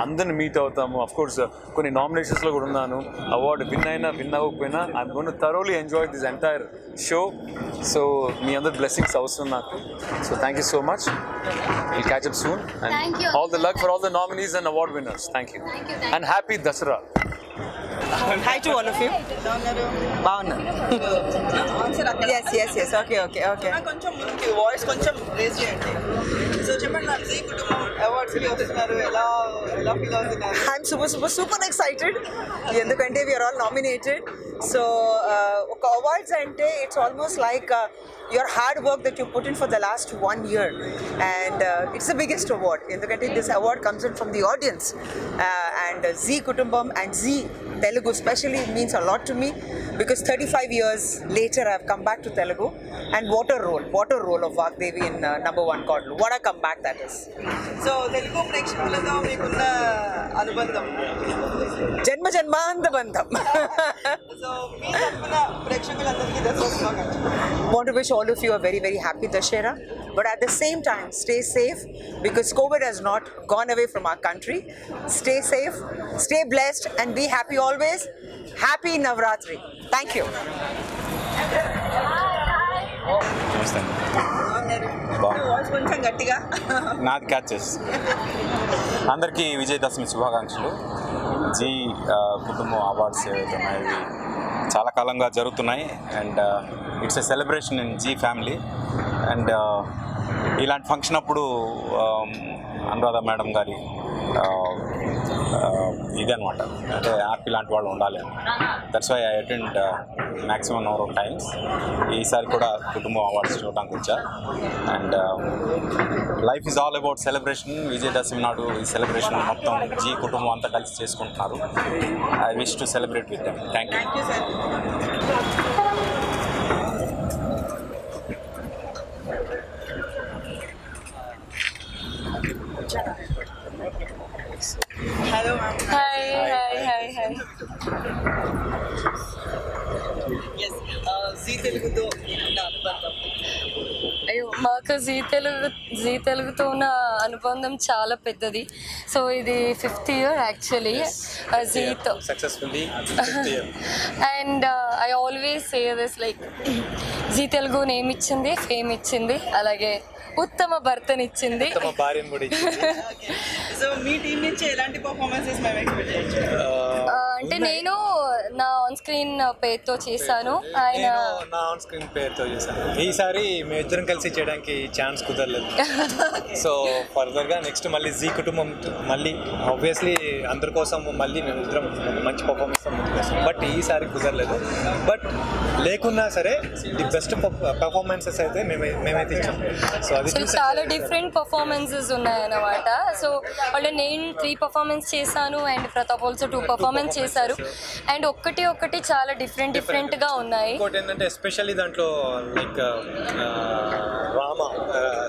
అందరిని మీట్ అవుతాము. అఫ్కోర్స్ కొన్ని నామినేషన్స్లో కూడా ఉన్నాను. అవార్డు విన్ అవ్వకపోయినా I'm gonna thoroughly enjoy this entire show. So మీ అందరి బ్లెస్సింగ్స్ అవసరం నాకు. So thank you so much. Will catch up soon and all the luck for all the nominees and award winners. Thank you and happy Dasara. Hi to all of you. బాగున్నా. yes okay కొంచెం ముందుకి వాయిస్ కొంచెం రేజ్ చేయండి. సో చెప్పండి నాకు జీ కుటుంబం అవార్డ్స్ కి వస్తున్నారు, ఎలా ఫీల్ అవుతున్నారు? ఐఎమ్ సూపర్ ఎక్సైటెడ్, ఎందుకంటే వీఆర్ ఆల్ నామినేటెడ్. సో ఒక అవార్డ్స్ అంటే it's almost like your hard work that you put in for the last 1 year, and it's the biggest award ఎందుకంటే this award comes in from the audience, and Zee Kutumbam and Zee Telugu especially means a lot to me because 35 years later I've come back to Telugu, and what a role of Vagdevi in number 1 called what a comeback that is. So Telugu ప్రేక్షకులతో మీకున్న అనుబంధం జన్మ జన్మాంత బంధం. సో మీ తరపున ప్రేక్షకులందరికీ దసరా శుభాకాంక్షలు. Want to wish all of you a very very happy Dashera, but at the same time stay safe because COVID has not gone away from our country. Stay safe, stay blessed and be happy always. Happy Navratri. Thank you. కొంచెం గట్టిగా నాది క్యాచెస్. అందరికీ విజయదశమి శుభాకాంక్షలు. జీ కుటుంబం అవార్డ్స్ ఏవైతే ఉన్నాయో ఇవి చాలా కాలంగా జరుగుతున్నాయి and it's a celebration in Zee family. And ఇలాంటి ఫంక్షన్ అప్పుడు అనురాధ మేడం గారి ఇదనమాట, అంటే హ్యాపీ లాంటి వాళ్ళు ఉండాలి అని. That's why I attend maximum number of times. ఈసారి కూడా కుటుంబం అవార్డ్స్ చూడడానికి వచ్చా. And life is all about celebration. Vijayadashami నాడు ఈ సెలబ్రేషన్ మొత్తం జీ కుటుంబం అంతా కలిసి చేసుకుంటున్నారు. I wish to celebrate with them. Thank you. Hello ma'am. Hi. Yes, Zee Teluguతో ఉన్న అనుబంధం. అయ్యో, మాకు జీ తెలుగుతో ఉన్న అనుబంధం చాలా పెద్దది. సో ఇది 5th year యాక్చువల్లీ జీతో successfully. And I always say this, like Zee Telugu name ఇచ్చింది, ఫేమ్ ఇచ్చింది, అలాగే ఉత్తమ భర్తనిచ్చింది, ఉత్తమ భార్యను కూడా ఇచ్చింది. సో మీ టీం నుంచి ఎలాంటి పర్ఫార్మెన్సెస్ మేము ఎక్స్పెక్ట్ చేయొచ్చు? అంటే నేను నా ఆన్ స్క్రీన్ పేరుతో చేశాను, ఆయన నా ఆన్ స్క్రీన్ పేరుతో చేశాను. ఈసారి మేము ఇద్దరం కలిసి చేయడానికి ఛాన్స్ కుదరలేదు. సో ఫర్దర్గా నెక్స్ట్ మళ్ళీ జీ కుటుంబం మళ్ళీ ఆబ్వియస్లీ అందరి కోసం మళ్ళీ మేము ఇద్దరం మంచి పర్ఫార్మెన్స్ ముందుకు వస్తాం. బట్ ఈసారి కుదరలేదు. బట్ లేకున్నా సరే ది బెస్ట్ పర్ఫార్మెన్సెస్ అయితే మేమైతే ఇచ్చాం. సో అది చాలా డిఫరెంట్ పర్ఫార్మెన్సెస్ ఉన్నాయన్నమాట. సో వాళ్ళు నేను 3 పర్ఫార్మెన్స్ చేశాను అండ్ ప్రతాప్ ఆల్సో 2 పర్ఫార్మెన్స్ చేశారు అండ్ ఒక్కటి చాలా డిఫరెంట్గా ఉన్నాయి. ఇంకోటి ఏంటంటే ఎస్పెషల్లీ దాంట్లో లైక్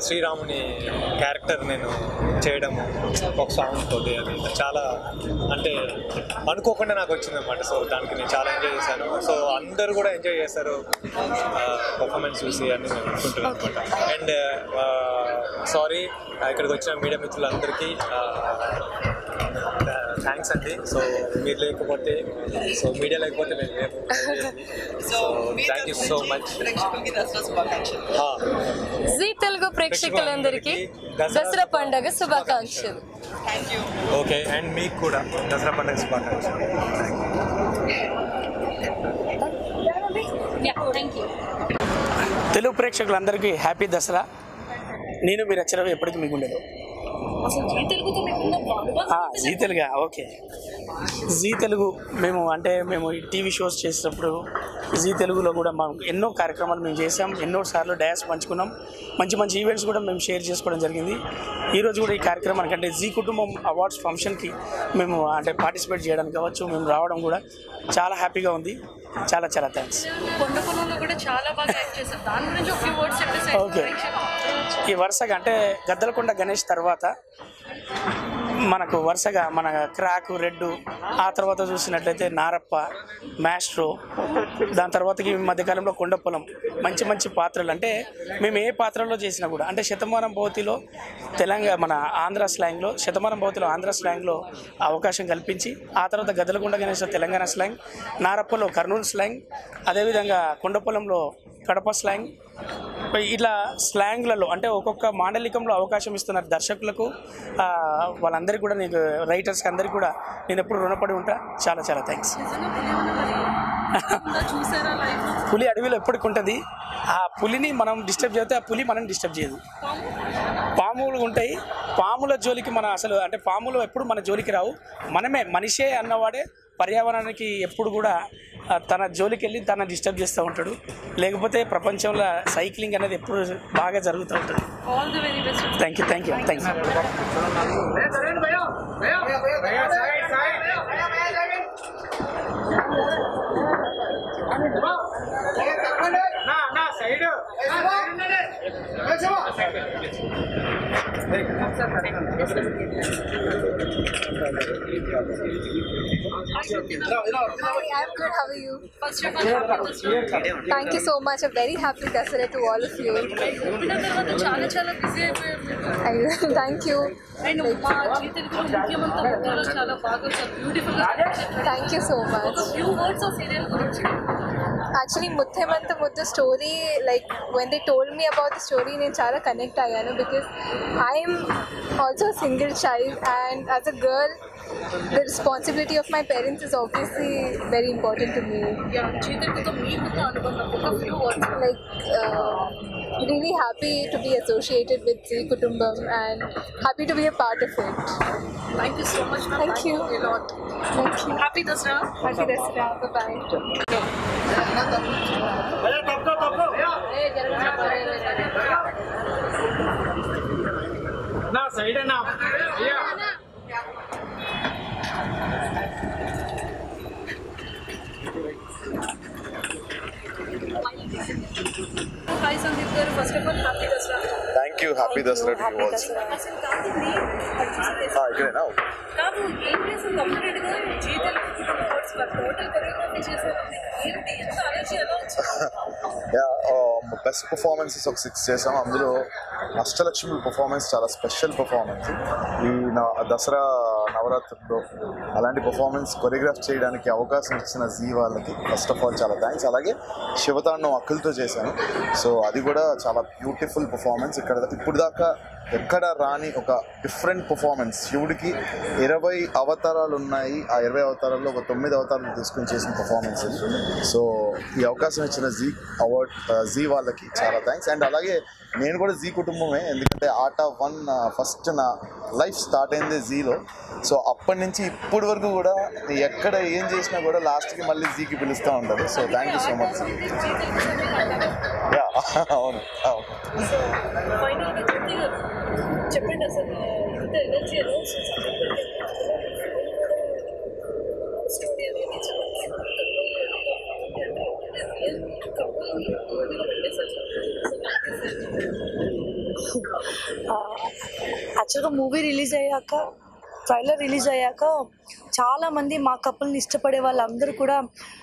శ్రీరాముని క్యారెక్టర్ నేను చేయడము ఒక సాంగ్ తోటి అది చాలా అంటే అనుకోకుండా నాకు వచ్చిందన్నమాట. సో దానికి నేను చాలా ఎంజాయ్ చేశాను. సో అందరూ కూడా ఎంజాయ్ చేస్తారు పర్ఫార్మెన్స్ చూసి అని నేను అనుకుంటున్నాను అనమాట. అండ్ సారీ ఇక్కడికి వచ్చిన మీడియా మిత్రులందరికీ థ్యాంక్స్ అండి. సో మీరు లేకపోతే సో మీడియా లేకపోతే మేము లేము. So thank you so much. Zee Telugu ప్రేక్షకులందరికీ దసరా పండుగ శుభాకాంక్షలు. ఓకే అండ్ మీకు కూడా దసరా పండుగ శుభాకాంక్షలు. తెలుగు ప్రేక్షకులందరికీ హ్యాపీ దసరా. నేను మీరు అక్షరం ఎప్పటికీ మీకు ఉండదు. జీ తెలుగు ఓకే. జీ తెలుగు మేము టీవీ షోస్ చేసేటప్పుడు జీ తెలుగులో కూడా మనం ఎన్నో కార్యక్రమాలు మేము చేసాం. ఎన్నోసార్లు డ్యాన్స్ పంచుకున్నాం. మంచి ఈవెంట్స్ కూడా మేము షేర్ చేసుకోవడం జరిగింది. ఈరోజు కూడా ఈ కార్యక్రమానికి అంటే జీ కుటుంబం అవార్డ్స్ ఫంక్షన్కి మేము అంటే పార్టిసిపేట్ చేయడానికి కావచ్చు మేము రావడం కూడా చాలా హ్యాపీగా ఉంది. చాలా థ్యాంక్స్. ఓకే ఈ వరుసగా అంటే గద్దలకొండ గణేష్ తర్వాత మనకు వరుసగా మన క్రాకు రెడ్డు ఆ తర్వాత చూసినట్లయితే నారప్ప మాస్ట్రో దాని తర్వాతకి మధ్యకాలంలో కొండపొలం మంచి పాత్రలు అంటే మేము ఏ పాత్రలో చేసినా కూడా అంటే శతమానం భవతిలో తెలంగాణ మన ఆంధ్ర స్లాంగ్లో శతమానం భవతిలో ఆంధ్ర స్లాంగ్లో అవకాశం కల్పించి ఆ తర్వాత గద్దలకొండ గణేష్ తెలంగాణ స్లాంగ్ నారప్పలో కర్నూలు స్లాంగ్ అదేవిధంగా కొండపొలంలో కడప స్లాంగ్ ఇట్లా స్లాంగ్లలో అంటే ఒక్కొక్క మాండలికంలో అవకాశం ఇస్తున్నారు దర్శకులకు వాళ్ళందరికీ కూడా నీకు రైటర్స్కి అందరికీ కూడా నేను ఎప్పుడు రుణపడి ఉంటా. చాలా థ్యాంక్స్. పులి అడవిలో ఎప్పటికి ఉంటుంది. ఆ పులిని మనం డిస్టర్బ్ చేస్తే ఆ పులి మనం డిస్టర్బ్ చేయదు. పాములు ఉంటాయి. పాముల జోలికి మన అసలు అంటే పాములు ఎప్పుడు మన జోలికి రావు. మనమే మనిషే అన్నవాడే పర్యావరణానికి ఎప్పుడు కూడా తన జోలికి వెళ్ళి తన డిస్టర్బ్ చేస్తూ ఉంటాడు. లేకపోతే ప్రపంచంలో సైక్లింగ్ అనేది ఎప్పుడు బాగా జరుగుతూ ఉంటుంది. Thank you. Hi, I'm good. How are you? Thank you so much. A very happy Dasara to all of you. Thank you. Thank you so much. Actually, Muthyamanta Muddu story, like when they told me about the story, I chala connect ayanu because I am also a single child, and as a girl, the responsibility of my parents is obviously very important to me. Like really happy to be associated with Zee Kutumbam and happy to be a part of it. Thank you so much. Thank you. Thank you. Happy Dasara. Happy Dasara. Bye-bye. నా సైడ్ అన్నా Hi Sandeep garu, first of all happy Dasara. Thank you. Happy Dasara to you also. అసలు కాదండి ఇక్కడేనా కాదు ఏం చేసాం కంప్లీట్ గా Zee Telugu awards total choreography చేసామండి. ఏంటి ఎంత అలర్జీ ఎలా వచ్చింది? బెస్ట్ పర్ఫార్మెన్సెస్ ఒక 6 చేసాం. అందులో అష్టలక్ష్మి పర్ఫార్మెన్స్ చాలా స్పెషల్ పర్ఫార్మెన్స్. ఈ దసరా నవరాత్రుల్లో అలాంటి పర్ఫార్మెన్స్ కొరియోగ్రాఫ్ చేయడానికి అవకాశం ఇచ్చిన జీ వాళ్ళకి ఫస్ట్ ఆఫ్ ఆల్ చాలా థ్యాంక్స్. అలాగే శివతాండం అక్కులతో చేశాను. సో అది కూడా చాలా బ్యూటిఫుల్ పర్ఫార్మెన్స్. ఇప్పుడు దాకా ఎక్కడ రాని ఒక డిఫరెంట్ పర్ఫార్మెన్స్. శివుడికి 20 అవతారాలు ఉన్నాయి. ఆ 20 అవతారాల్లో ఒక 9 అవతారాలు తీసుకుని చేసిన పర్ఫార్మెన్స్. సో ఈ అవకాశం ఇచ్చిన జీ వాళ్ళకి చాలా థ్యాంక్స్. అండ్ అలాగే నేను కూడా జీ కుటుంబం కుటుంబమే. ఎందుకంటే ఆర్ట్ ఆఫ్ వన్ ఫస్ట్ నా లైఫ్ స్టార్ట్ అయింది జీలో. సో అప్పటి నుంచి ఇప్పటి వరకు కూడా ఎక్కడ ఏం చేసినా కూడా లాస్ట్కి మళ్ళీ జీకి పిలుస్తూ ఉంటారు. So thank you so much. Yeah అవును చెప్పండి అసలు ఇంత ఎనర్జీ యాక్చువల్గా మూవీ రిలీజ్ అయ్యాక ట్రైలర్ రిలీజ్ అయ్యాక చాలామంది మా కపుల్ని ఇష్టపడే వాళ్ళందరూ కూడా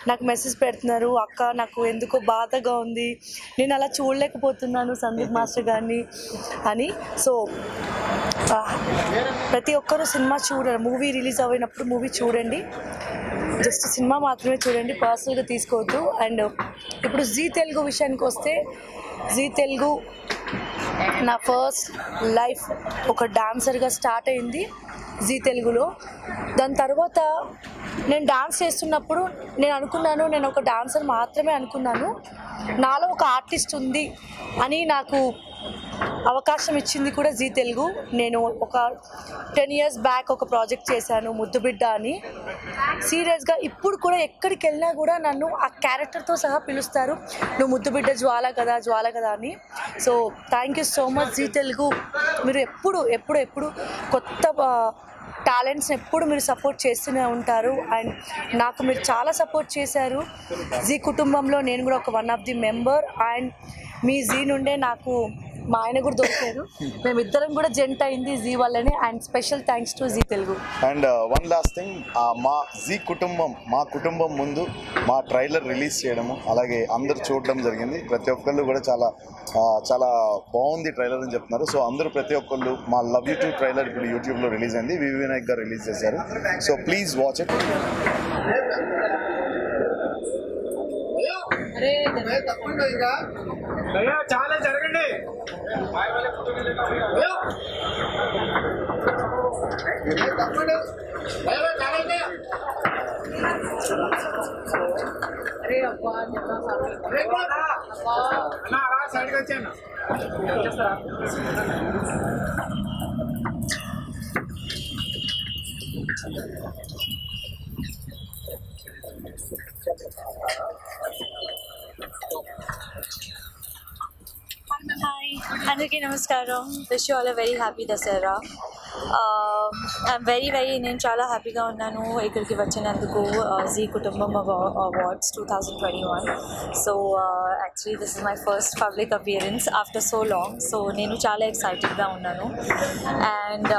నాకు మెసేజ్ పెడుతున్నారు, అక్క నాకు ఎందుకో బాధగా ఉంది, నేను అలా చూడలేకపోతున్నాను సందీప్ మాస్టర్ గారిని అని. సో ప్రతి ఒక్కరూ సినిమా మూవీ రిలీజ్ అయినప్పుడు మూవీ చూడండి, జస్ట్ సినిమా మాత్రమే చూడండి, పర్సనల్గా తీసుకోవద్దు. అండ్ ఇప్పుడు జీ తెలుగు విషయానికి వస్తే, జీ తెలుగు నా ఫస్ట్ లైఫ్ ఒక డాన్సర్గా స్టార్ట్ అయింది జీ తెలుగులో. దాని తర్వాత నేను డాన్స్ చేస్తున్నప్పుడు నేను అనుకున్నాను, నేను ఒక డాన్సర్ మాత్రమే అనుకున్నాను, నాలో ఒక ఆర్టిస్ట్ ఉంది అని నాకు అవకాశం ఇచ్చింది కూడా జీ తెలుగు. నేను ఒక 10 years బ్యాక్ ఒక ప్రాజెక్ట్ చేశాను ముద్దుబిడ్డ అని. సీరియస్గా ఇప్పుడు కూడా ఎక్కడికి వెళ్ళినా కూడా నన్ను ఆ క్యారెక్టర్తో సహా పిలుస్తారు, నువ్వు ముద్దుబిడ్డ జ్వాల కదా అని. So thank you so much Zee Telugu. మీరు ఎప్పుడు కొత్త టాలెంట్స్ని ఎప్పుడు మీరు సపోర్ట్ చేస్తూనే ఉంటారు. అండ్ నాకు మీరు చాలా సపోర్ట్ చేశారు. జీ కుటుంబంలో నేను కూడా ఒక one of the member. And మీ జీ నుండే నాకు మా ఆయన కూడా దొరికారు, మేమిద్దరం కూడా జెంట్ అయింది జీ వల్లనే. And special thanks to Zee Telugu. And one last thing, మా జీ కుటుంబం మా కుటుంబం ముందు మా ట్రైలర్ రిలీజ్ చేయడము, అలాగే అందరూ చూడడం జరిగింది. ప్రతి ఒక్కళ్ళు కూడా చాలా బాగుంది ట్రైలర్ అని చెప్తున్నారు. సో అందరూ ప్రతి ఒక్కళ్ళు మా లవ్ యూ 2 ట్రైలర్ ఇప్పుడు యూట్యూబ్లో రిలీజ్ అయింది, వివి వినాయక్ గారు రిలీజ్ చేశారు. So please watch it. చాలా జరగండి. సైడ్కి వచ్చాను. Hi, అందరికీ నమస్కారం. Wish you all a very happy Dasara. I'm very నేను చాలా హ్యాపీగా ఉన్నాను ఇక్కడికి వచ్చినందుకు G Kutumbam awards 2021. So actually this is my first public appearance after so long. So నేను చాలా ఎక్సైటెడ్గా ఉన్నాను. And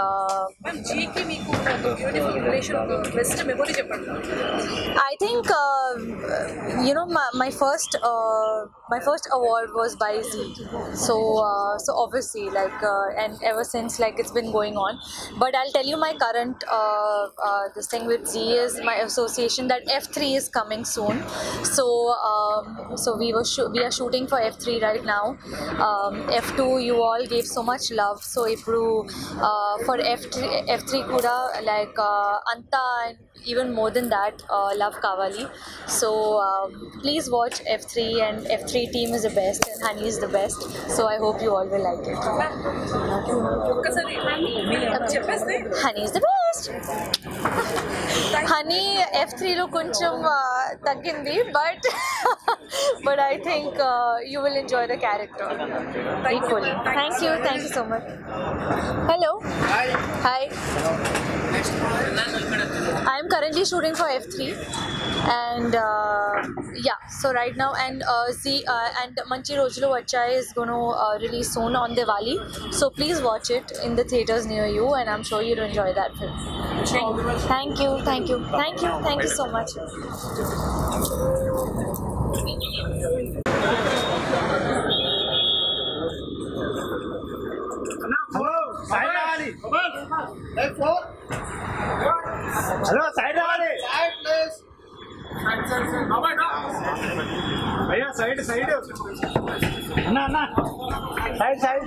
I think my first award was by Z. So obviously and ever since it's been going on. But I'll tell you my current this thing with Z is my association that F3 is coming soon. So we are shooting for F3 right now. F2 you all gave so much love. So ippudu for F3 kuda anta and even more than that love kavali. So please watch F3, and F3 team is the best and Honey is the best. So I hope you all will like it. Honey is the best. Honey F3 lo koncham taggindi, but I think you will enjoy the character equally. Thank you so much. Hello. Hi. I am currently shooting for F3 and so right now and and Manchi Rojulu Vachai is going to release soon on Diwali, so please watch it in the theaters near you, and I'm sure you'll enjoy that film. Thank you so much. Hello, side రావాలి. Side please. Side. భయ్యా సైడ్ సైడ్ అన్న అన్న side side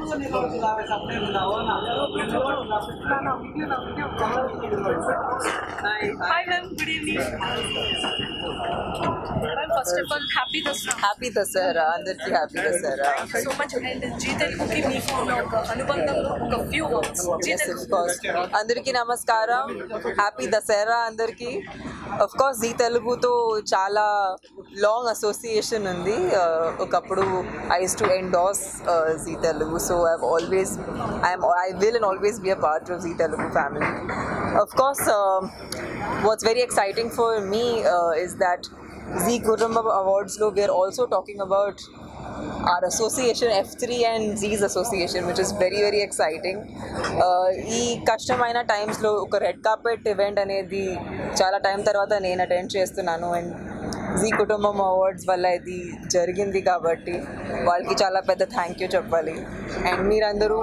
Hi ma'am, good evening. Ma'am, first of all, happy Dasara. Happy Dasara అందరికీ happy Dasara Thank you so much. And Zee తెలుగుకి మీకు ఉన్న ఒక అనుబంధంలో ఒక few words. జీ తెలుగు. అందరికీ నమస్కారం హ్యాపీ దసరా అందరికీ ఆఫ్ కోర్స్ జీ తెలుగుతో చాలా లాంగ్ అసోసియేషన్ ఉంది ఒకప్పుడు I use to endorse Zee Telugu so I will and always be a part of Zee Telugu family. Of course, what's very exciting for me is that Zee Kutumbam Awards lo we are also talking about our association F3 and Zee's association, which is very very exciting. ఈ కష్టమైన టైమ్స్లో ఒక రెడ్ కార్పెట్ ఈవెంట్ అనేది చాలా టైం తర్వాత నేను అటెండ్ చేస్తున్నాను అండ్ జీ కుటుంబం అవార్డ్స్ వల్ల ఇది జరిగింది కాబట్టి వాళ్ళకి చాలా పెద్ద థ్యాంక్ యూ చెప్పాలి అండ్ మీరందరూ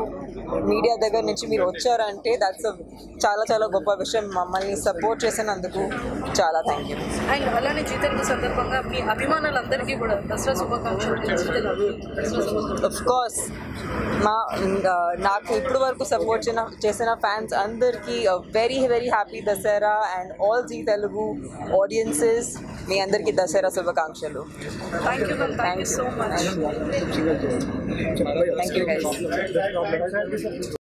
మీడియా దగ్గర నుంచి మీరు వచ్చారంటే దట్స్ చాలా చాలా గొప్ప విషయం మమ్మల్ని సపోర్ట్ చేసినందుకు చాలా థ్యాంక్ యూ అండ్ అలానే జీ తెలుగు సందర్భంగా మీ అభిమానులందరికీ కూడా దసరా శుభాకాంక్షలు. ఆఫ్ కోర్స్ నాకు ఇప్పుడు వరకు సపోర్ట్ చేసిన ఫ్యాన్స్ అందరికీ very very happy Dasara and all Zee Telugu audiences మీ అందరికీ దసరా శుభాకాంక్షలు. Thank you ma'am, thank you so much. Thank you guys.